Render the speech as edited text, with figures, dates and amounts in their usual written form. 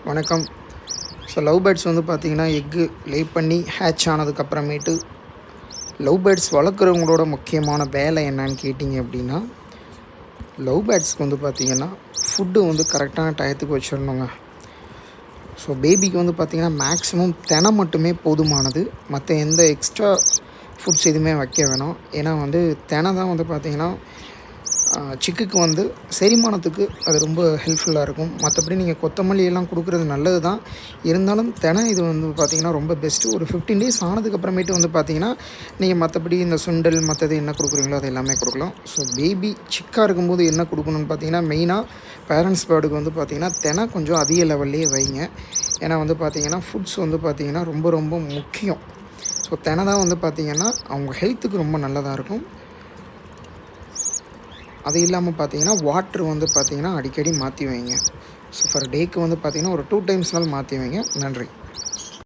வணக்கம். So love birds வந்து பார்த்திங்கன்னா எக்கு லே பண்ணி ஹேட்ச் ஆனதுக்கப்புறமேட்டு லவ் பேர்ட்ஸ் வளர்க்குறவங்களோட முக்கியமான வேலை என்னன்னு கேட்டிங்க அப்படின்னா, லவ் பேர்ட்ஸ்க்கு வந்து பார்த்திங்கன்னா ஃபுட்டு வந்து கரெக்டான டயத்துக்கு வச்சிடணுங்க. ஸோ பேபிக்கு வந்து பார்த்திங்கன்னா மேக்ஸிமம் தினை மட்டுமே போதுமானது. மற்ற எந்த எக்ஸ்ட்ரா ஃபுட்ஸ் எதுவுமே வைக்க வேணாம். ஏன்னா வந்து தினை தான் வந்து பார்த்திங்கன்னா சிக்குக்கு வந்து செரிமானத்துக்கு அது ரொம்ப ஹெல்ப்ஃபுல்லாக இருக்கும். மற்றபடி நீங்கள் கொத்தமல்லி எல்லாம் கொடுக்குறது நல்லது தான். இருந்தாலும் தினை இது வந்து பார்த்திங்கன்னா ரொம்ப பெஸ்ட்டு. ஒரு 15 டேஸ் ஆனதுக்கப்புறமேட்டு வந்து பார்த்திங்கன்னா நீங்கள் மற்றபடி இந்த சுண்டல் மற்றது என்ன கொடுக்குறீங்களோ அது எல்லாமே கொடுக்கலாம். ஸோ பேபி சிக்காக இருக்கும்போது என்ன கொடுக்கணும்னு பார்த்திங்கன்னா மெயினாக பேரண்ட்ஸ் பேர்டுக்கு வந்து பார்த்திங்கன்னா தினை கொஞ்சம் அதிக லெவல்லையே வைங்க. ஏன்னா வந்து பார்த்திங்கன்னா ஃபுட்ஸ் வந்து பார்த்திங்கன்னா ரொம்ப ரொம்ப முக்கியம். ஸோ தினை தான் வந்து பார்த்திங்கன்னா அவங்க ஹெல்த்துக்கு ரொம்ப நல்லதாக இருக்கும். அது இல்லாமல் பார்த்தீங்கன்னா வாட்ரு வந்து பார்த்திங்கன்னா அடிக்கடி மாற்றி வைங்க. ஸோ ஃபார் டேக்கு வந்து பார்த்திங்கன்னா ஒரு 2 டைம்ஸ்னாலும் மாற்றி வைங்க. நன்றி.